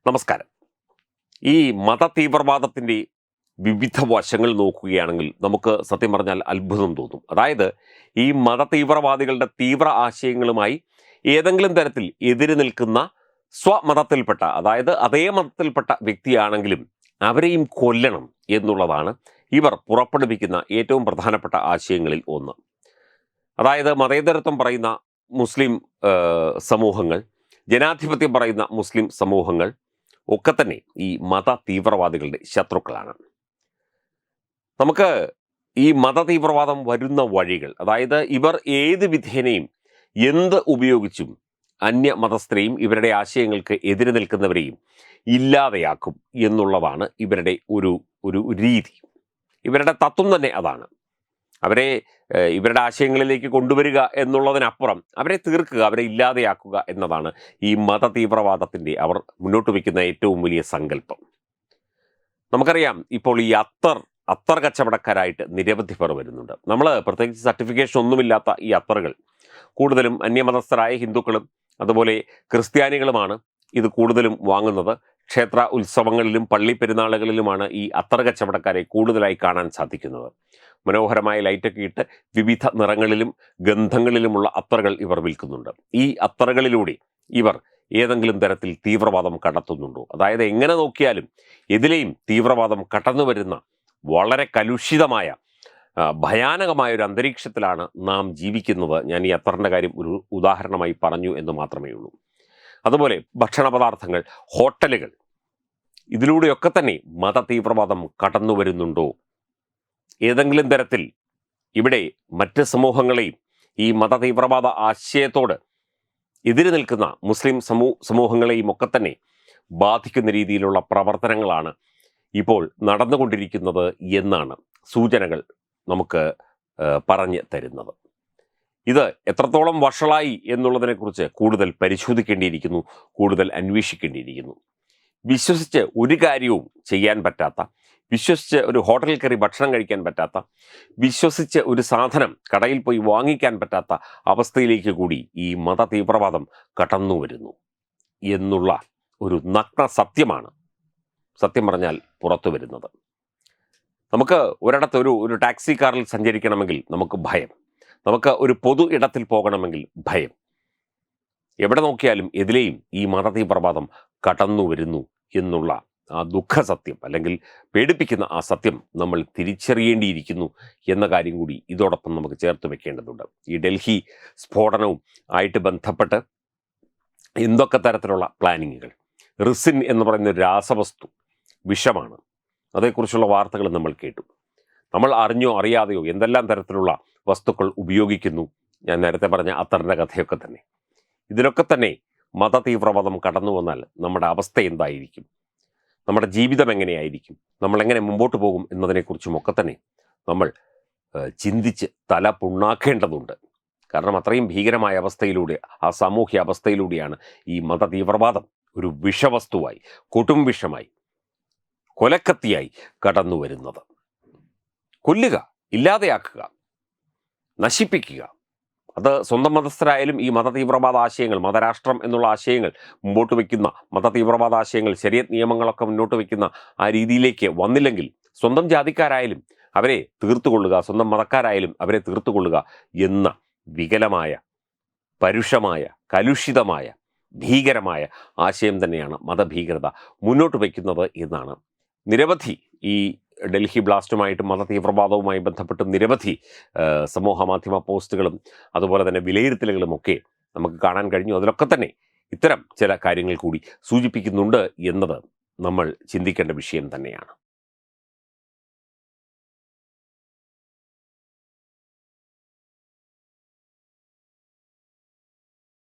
നമസ്കാരം. ഈ മത തീവ്രവാദത്തിൻ്റെ വിവിധ വശങ്ങൾ നോക്കുകയാണെങ്കിൽ നമുക്ക് സത്യം പറഞ്ഞാൽ അത്ഭുതം തോന്നും. അതായത് ഈ മത തീവ്രവാദികളുടെ തീവ്ര ആശയങ്ങളുമായി ഏതെങ്കിലും തരത്തിൽ എതിര് നിൽക്കുന്ന സ്വമതത്തിൽപ്പെട്ട, അതായത് അതേ മതത്തിൽപ്പെട്ട വ്യക്തിയാണെങ്കിലും അവരെയും കൊല്ലണം എന്നുള്ളതാണ് ഇവർ പുറപ്പെടുവിക്കുന്ന ഏറ്റവും പ്രധാനപ്പെട്ട ആശയങ്ങളിൽ ഒന്ന്. അതായത് മതേതരത്വം പറയുന്ന മുസ്ലിം സമൂഹങ്ങൾ, ജനാധിപത്യം പറയുന്ന മുസ്ലിം സമൂഹങ്ങൾ ഒക്കെ തന്നെ ഈ മത തീവ്രവാദികളുടെ ശത്രുക്കളാണ്. നമുക്ക് ഈ മത തീവ്രവാദം വരുന്ന വഴികൾ, അതായത് ഇവർ ഏത് വിധേനയും എന്ത് ഉപയോഗിച്ചും അന്യ മതസ്ഥരെയും ഇവരുടെ ആശയങ്ങൾക്ക് എതിര് നിൽക്കുന്നവരെയും ഇല്ലാതെയാക്കും എന്നുള്ളതാണ് ഇവരുടെ ഒരു രീതി. ഇവരുടെ തത്വം തന്നെ അതാണ്. അവരെ ഇവരുടെ ആശയങ്ങളിലേക്ക് കൊണ്ടുവരിക എന്നുള്ളതിനപ്പുറം അവരെ തീർക്കുക, അവരെ ഇല്ലാതെയാക്കുക എന്നതാണ് ഈ മത തീവ്രവാദത്തിൻ്റെ അവർ മുന്നോട്ട് വയ്ക്കുന്ന ഏറ്റവും വലിയ സങ്കല്പം. നമുക്കറിയാം, ഇപ്പോൾ ഈ അത്തർ കച്ചവടക്കാരായിട്ട് നിരവധി പേർ വരുന്നുണ്ട്. നമ്മൾ പ്രത്യേകിച്ച് സർട്ടിഫിക്കേഷൻ ഒന്നുമില്ലാത്ത ഈ അത്തറുകൾ കൂടുതലും അന്യമതസ്ഥരായ ഹിന്ദുക്കളും അതുപോലെ ക്രിസ്ത്യാനികളുമാണ് ഇത് കൂടുതലും വാങ്ങുന്നത്. ക്ഷേത്ര ഉത്സവങ്ങളിലും പള്ളി പെരുന്നാളുകളിലുമാണ് ഈ അത്തർ കച്ചവടക്കാരെ കൂടുതലായി കാണാൻ സാധിക്കുന്നത്. മനോഹരമായ ലൈറ്റൊക്കെ ഇട്ട് വിവിധ നിറങ്ങളിലും ഗന്ധങ്ങളിലുമുള്ള അത്തറുകൾ ഇവർ വിൽക്കുന്നുണ്ട്. ഈ അത്തറുകളിലൂടെ ഇവർ ഏതെങ്കിലും തരത്തിൽ തീവ്രവാദം കടത്തുന്നുണ്ടോ? അതായത് എങ്ങനെ നോക്കിയാലും ഇതിലെയും തീവ്രവാദം കടന്നു വരുന്ന വളരെ കലുഷിതമായ ഭയാനകമായ ഒരു അന്തരീക്ഷത്തിലാണ് നാം ജീവിക്കുന്നത്. ഞാൻ ഈ അത്തറിൻ്റെ കാര്യം ഒരു ഉദാഹരണമായി പറഞ്ഞു എന്ന് മാത്രമേ ഉള്ളൂ. അതുപോലെ ഭക്ഷണ പദാർത്ഥങ്ങൾ, ഹോട്ടലുകൾ, ഇതിലൂടെയൊക്കെ തന്നെ മത തീവ്രവാദം കടന്നു വരുന്നുണ്ടോ? ഏതെങ്കിലും തരത്തിൽ ഇവിടെ മറ്റ് സമൂഹങ്ങളെയും ഈ മത തീവ്രവാദ ആശയത്തോട് എതിര് നിൽക്കുന്ന മുസ്ലിം സമൂഹങ്ങളെയും ഒക്കെ തന്നെ ബാധിക്കുന്ന രീതിയിലുള്ള പ്രവർത്തനങ്ങളാണ് ഇപ്പോൾ നടന്നുകൊണ്ടിരിക്കുന്നത് എന്നാണ് സൂചനകൾ നമുക്ക് പറഞ്ഞു തരുന്നത്. ഇത് എത്രത്തോളം വഷളായി എന്നുള്ളതിനെക്കുറിച്ച് കൂടുതൽ പരിശോധിക്കേണ്ടിയിരിക്കുന്നു, കൂടുതൽ അന്വേഷിക്കേണ്ടിയിരിക്കുന്നു. വിശ്വസിച്ച് ഒരു കാര്യവും ചെയ്യാൻ പറ്റാത്ത, വിശ്വസിച്ച് ഒരു ഹോട്ടലിൽ കയറി ഭക്ഷണം കഴിക്കാൻ പറ്റാത്ത, വിശ്വസിച്ച് ഒരു സാധനം കടയിൽ പോയി വാങ്ങിക്കാൻ പറ്റാത്ത അവസ്ഥയിലേക്ക് കൂടി ഈ മത തീവ്രവാദം കടന്നു വരുന്നു എന്നുള്ള ഒരു നഗ്ന സത്യമാണ് സത്യം പറഞ്ഞാൽ പുറത്തു വരുന്നത്. നമുക്ക് ഒരിടത്ത് ഒരു ടാക്സി കാറിൽ സഞ്ചരിക്കണമെങ്കിൽ നമുക്ക് ഭയം, നമുക്ക് ഒരു പൊതു ഇടത്തിൽ പോകണമെങ്കിൽ ഭയം. എവിടെ നോക്കിയാലും എതിലെയും ഈ മത തീവ്രവാദം കടന്നു വരുന്നു എന്നുള്ള ആ ദുഃഖസത്യം, അല്ലെങ്കിൽ പേടിപ്പിക്കുന്ന ആ സത്യം നമ്മൾ തിരിച്ചറിയേണ്ടിയിരിക്കുന്നു എന്ന കാര്യം കൂടി ഇതോടൊപ്പം നമുക്ക് ചേർത്ത് വെക്കേണ്ടതുണ്ട്. ഈ ഡൽഹി സ്ഫോടനവും ആയിട്ട് ബന്ധപ്പെട്ട് എന്തൊക്കെ തരത്തിലുള്ള പ്ലാനിങ്ങുകൾ, റിസിൻ എന്ന് പറയുന്ന ഒരു രാസവസ്തു വിഷമാണ്, അതേക്കുറിച്ചുള്ള വാർത്തകൾ നമ്മൾ കേട്ടു. നമ്മൾ അറിഞ്ഞോ അറിയാതെയോ എന്തെല്ലാം തരത്തിലുള്ള വസ്തുക്കൾ ഉപയോഗിക്കുന്നു. ഞാൻ നേരത്തെ പറഞ്ഞ അത്തറിൻ്റെ കഥയൊക്കെ തന്നെ. ഇതിലൊക്കെ തന്നെ മത തീവ്രവാദം കടന്നു വന്നാൽ നമ്മുടെ അവസ്ഥ എന്തായിരിക്കും, നമ്മുടെ ജീവിതം എങ്ങനെയായിരിക്കും, നമ്മളെങ്ങനെ മുമ്പോട്ട് പോകും എന്നതിനെക്കുറിച്ചുമൊക്കെ തന്നെ നമ്മൾ ചിന്തിച്ച് തല പുണ്ണാക്കേണ്ടതുണ്ട്. കാരണം അത്രയും ഭീകരമായ അവസ്ഥയിലൂടെ, ആ സാമൂഹ്യ അവസ്ഥയിലൂടെയാണ് ഈ മത തീവ്രവാദം ഒരു വിഷവസ്തുവായി, കൊടും വിഷമായി, കൊലക്കത്തിയായി കടന്നു വരുന്നത്. കൊല്ലുക, ഇല്ലാതെയാക്കുക, നശിപ്പിക്കുക. അത് സ്വന്തം മതസ്ഥരായാലും ഈ മത തീവ്രവാദ ആശയങ്ങൾ, മതരാഷ്ട്രം എന്നുള്ള ആശയങ്ങൾ മുമ്പോട്ട് വയ്ക്കുന്ന, മത തീവ്രവാദ ആശയങ്ങൾ, ശരീഅത്ത് നിയമങ്ങളൊക്കെ മുന്നോട്ട് വയ്ക്കുന്ന ആ രീതിയിലേക്ക് വന്നില്ലെങ്കിൽ സ്വന്തം ജാതിക്കാരായാലും അവരെ തീർത്തുകൊള്ളുക, സ്വന്തം മതക്കാരായാലും അവരെ തീർത്തുകൊള്ളുക എന്ന വികലമായ, പരുഷമായ, കലുഷിതമായ, ഭീകരമായ ആശയം തന്നെയാണ് മതഭീകരത മുന്നോട്ട് വയ്ക്കുന്നത് എന്നാണ് നിരവധി ഈ ഡൽഹി ബ്ലാസ്റ്റുമായിട്ടും മത തീവ്രവാദവുമായി ബന്ധപ്പെട്ട് നിരവധി സമൂഹ മാധ്യമ പോസ്റ്റുകളും അതുപോലെ തന്നെ വിലയിരുത്തലുകളും ഒക്കെ നമുക്ക് കാണാൻ കഴിഞ്ഞു. അതിലൊക്കെ തന്നെ ഇത്തരം ചില കാര്യങ്ങൾ കൂടി സൂചിപ്പിക്കുന്നുണ്ട് എന്നത് നമ്മൾ ചിന്തിക്കേണ്ട വിഷയം തന്നെയാണ്.